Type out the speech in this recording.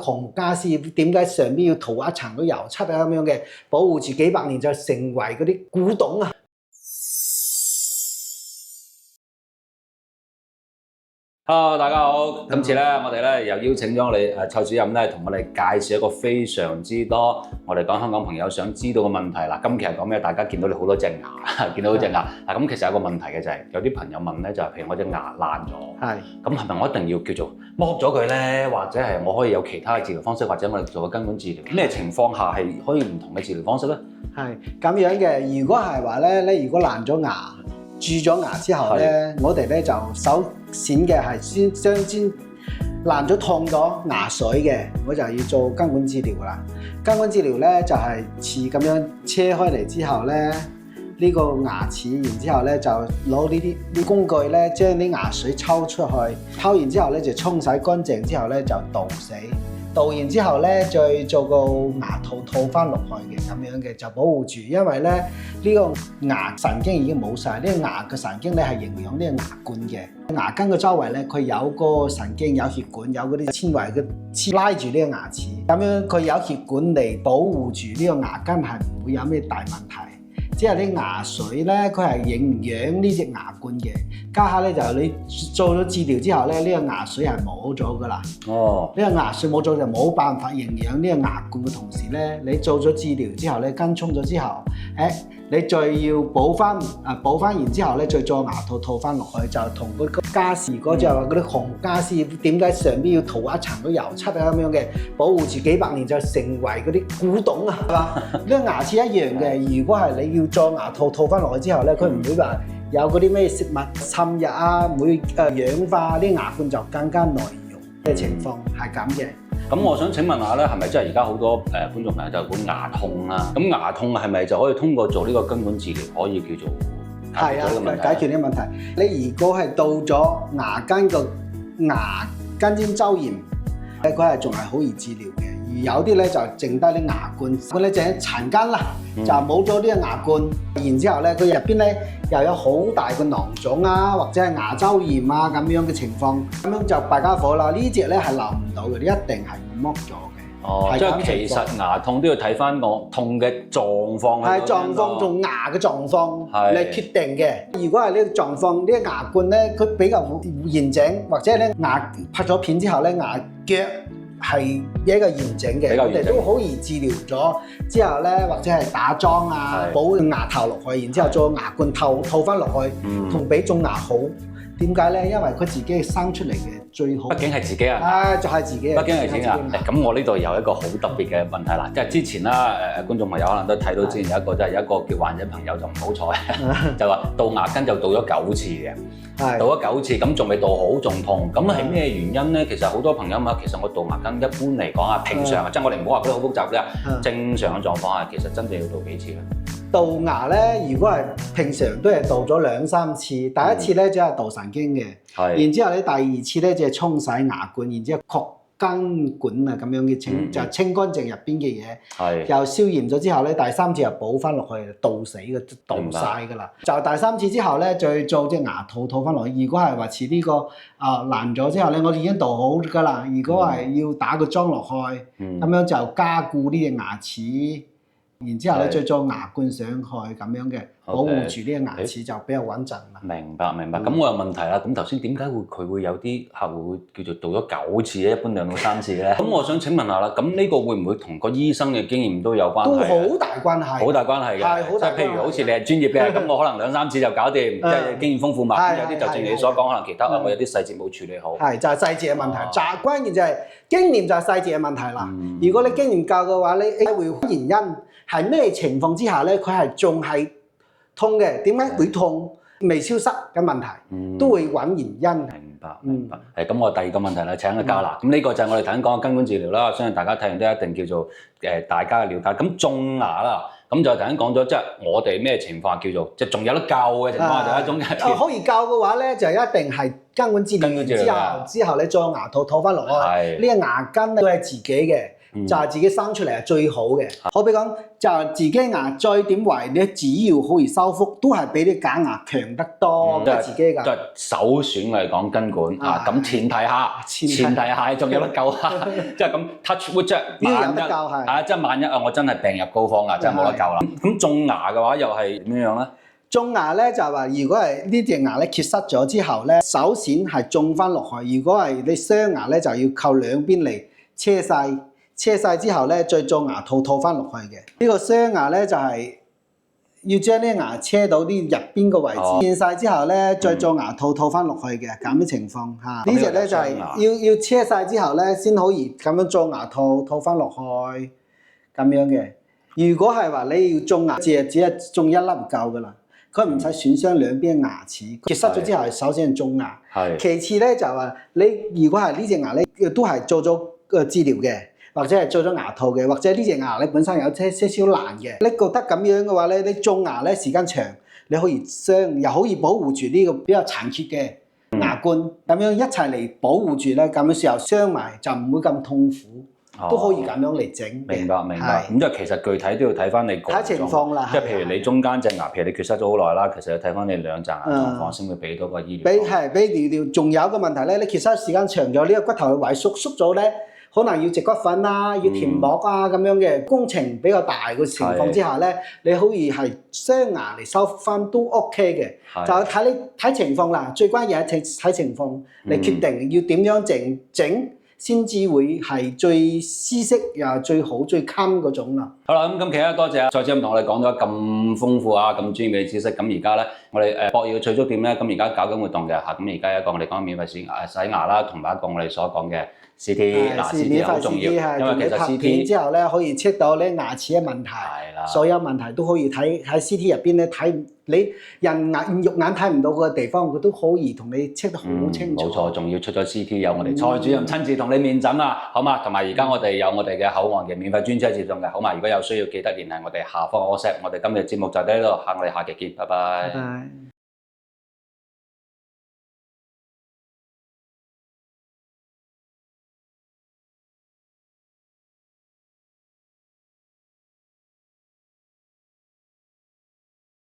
紅家私點解上邊要塗一層嗰油漆啊咁樣嘅，保護住幾百年就成為嗰啲古董啊！Hello， 大家好。今次咧，我哋咧又邀請咗我哋蔡主任咧，同我哋介紹一個非常之多我哋講香港朋友想知道嘅問題啦。今期係講咩？大家見到你好多隻牙，見到嗰隻牙嗱，咁其實有個問題嘅就係、有啲朋友問咧，就係譬如我隻牙爛咗，係咁係咪我一定要叫做剝咗佢咧？或者係我可以有其他嘅治療方式，或者我哋做個根管治療？咩情況下係可以唔同嘅治療方式咧？係咁樣嘅。如果係話咧，你如果爛咗牙，蛀咗牙之後咧，我哋咧就首先嘅係先爛咗痛咗牙髓嘅，我就要做根管治療啦。根管治療咧就係似咁樣切開嚟之後咧，呢個牙齒，然之後咧就攞呢啲工具咧將啲牙髓抽出去，抽完之後咧就沖洗乾淨之後咧就倒死。倒完之後咧，再做個牙套套翻落去嘅咁樣嘅，就保護住。因為咧呢個牙神經已經冇晒，呢個牙嘅神經咧係營養呢個牙冠嘅。牙根嘅周圍咧，佢有個神經，有血管，有嗰啲纖維嘅拉住呢個牙齒。咁樣佢有血管嚟保護住呢個牙根，係唔會有咩大問題。即係啲牙髓咧，佢係營養呢隻牙冠嘅。家下咧就你做咗治療之後咧，呢個牙髓係冇咗噶啦。哦，呢個牙髓冇咗就冇辦法營養呢個牙冠嘅同時咧，你做咗治療之後咧，根沖咗之後，你再要補翻然之後咧，再做牙套套翻落去，就同嗰個家私嗰就話嗰啲紅家私點解上邊要塗一層嗰油漆啊咁樣嘅，保護住幾百年就成為嗰啲古董啊，係嘛？呢個牙齒一樣嘅，如果係你要做牙套套翻落去之後咧，佢唔會話有嗰啲咩食物侵入啊，唔會氧化，啲牙冠就更加耐用嘅情況係咁嘅。咁我想請問下咧，係咪真係而家好多觀眾朋友就係講牙痛啦？咁牙痛係咪就可以通過做呢個根管治療可以叫做解決呢個問題？解決呢個問題。你如果係到咗牙根個牙根尖周炎，佢係仲係好易治療嘅。而有啲咧就剩低啲牙冠，佢咧就係殘根啦，就冇咗呢個牙冠。然之後咧，佢入邊咧又有好大個囊腫啊，或者係牙周炎啊咁樣嘅情況，咁樣就弊家伙啦。呢隻咧係留唔到嘅，你一定係會剝咗嘅。哦，即係其實牙痛都要睇翻個痛嘅狀況。係狀況同牙嘅狀況嚟決定嘅。如果係呢個狀況，呢個牙冠咧佢比較完整，或者咧牙拍咗片之後咧牙腳係一個完整嘅，我哋都好易治療咗之後咧，或者係打樁啊，補牙頭落去，然之後做牙冠套翻落去，同比種牙好。點解咧？因為佢自己生出嚟嘅最好。畢竟係自己啊！就係自己。畢竟係自己啊！咁我呢度有一個好特別嘅問題啦，即係之前啦，觀眾朋友可能都睇到之前有一個，即係有一個叫患者朋友就唔好彩，就話倒牙根就倒咗9次嘅，倒咗9次，咁仲未倒好，仲痛，咁係咩原因咧？其實好多朋友問，其實我倒牙根一般嚟講啊，平常即係我哋唔好話佢好複雜嘅，正常嘅狀況下，其實真正要倒幾次咧？倒牙咧，如果係平常都係倒咗2、3次，第一次咧只係倒神經嘅，然之後咧第二次咧就係沖洗牙冠，然之後確根管啊咁樣嘅清，就清乾淨入邊嘅嘢，又消炎咗之後咧，第3次又補翻落去，倒死嘅，倒晒㗎啦。就第3次之後咧，再做隻牙套套翻落去。如果係話似呢個爛咗之後咧，我哋已經倒好㗎啦。如果係要打個樁落去，咁樣就加固呢隻牙齒。然之後咧，再做牙冠上去咁樣嘅，保護住呢個牙齒就比較穩陣啦。明白。咁我有問題啦。咁頭先點解佢會有啲客戶會叫做倒咗9次咧？一般2到3次咧？咁我想請問下啦，咁呢個會唔會同個醫生嘅經驗都有關係？都好大關係。好大關係嘅。係好大關係。即係譬如好似你係專業嘅，咁我可能2、3次就搞掂，即係經驗豐富嘛。有啲就正如你所講，可能其他我有啲細節冇處理好。係就係細節嘅問題。關鍵就係經驗就係細節嘅問題啦。如果你經驗夠嘅話，你會原因。係咩情況之下咧？佢係仲係痛嘅，點解會痛？未消失嘅問題，都會揾原因。明白。咁我第二個問題啦，請個教啦。咁呢個就係我哋頭先講嘅根管治療啦。相信大家睇完都一定叫做大家嘅了解。咁種牙啦，咁就頭先講咗，即係我哋咩情況叫做即係仲有得救嘅情況，就一種可以救嘅話咧，就一定係根管治療之後咧，做牙套套翻落去。呢個牙根都係自己嘅。就係自己生出嚟係最好嘅。好比講，就係自己牙再點壞，你只要可以修復，都係比你假牙強得多。都係自己㗎。都係首選嚟講根管啊！咁前提下仲有得救啊！即係咁 touch wood 啫，萬一係即係萬一我真係病入膏肓啦，真係冇得救啦。咁種牙嘅話又係點樣咧？種牙咧就係話，如果係呢隻牙咧缺失咗之後咧，首先係種翻落去。如果係你雙牙咧，就要靠兩邊嚟車晒之後咧，再做牙套翻落去嘅。呢個雙牙咧就係要將啲牙車到啲入邊個位置，變晒之後咧，再做牙套翻落去嘅咁嘅情況嚇。呢隻咧就係要車晒之後咧，先可以咁樣做牙套翻落去咁樣嘅。如果係話你要種牙，只係種一粒唔夠噶啦。佢唔使損傷兩邊牙齒，缺失咗之後，首先係種牙，其次咧就係話你如果係呢隻牙咧，都係做咗治療嘅，或者係做咗牙套嘅，或者呢隻牙咧本身有些少爛嘅，你覺得咁樣嘅話咧，你種牙咧時間長，你可以又可以保護住呢個比較殘缺嘅牙冠，咁樣一齊嚟保護住咧，咁嘅時候傷埋就唔會咁痛苦。都可以咁樣嚟整。明白。咁即係其實具體都要睇翻你個人睇情況啦。即係譬如你中間隻牙，譬如你缺失咗好耐啦，其實要睇翻你兩隻牙狀況先會俾到個醫療。俾療，仲有一個問題咧，你缺失時間長咗，呢個骨頭萎縮咗咧，可能要植骨粉啊，要填膜啊咁樣嘅工程比較大嘅情況之下咧，你可以係雙牙嚟修復翻都 OK 嘅，就睇情況啦。最關鍵係睇情況嚟決定要點樣整。先至會係最舒適又最好最襟嗰種啦。好啦，咁今期咧多謝蔡主任同我哋講咗咁豐富啊、咁專業嘅知識。咁而家咧，我哋博耀嘅翠竹店咧，咁而家搞緊活動嘅嚇。咁而家一個我哋講免費洗牙啦，同埋一個我哋所講嘅 CT。嗱 CT 好重要，因為其實 CT 之後咧可以 check 到你牙齒嘅問題，所有問題都可以睇喺 CT 入邊咧睇。你人肉眼睇唔到嘅地方，佢都可以同你 check 得好清楚。冇錯，仲要出咗 CT， 有我哋蔡主任親自同你面診啊，好嘛？同埋而家我哋有我哋嘅口岸嘅免費專車接送嘅，好嘛？如果有需要記得聯繫我哋下方 WhatsApp。我哋今日節目就到呢度，我哋下期見，拜拜。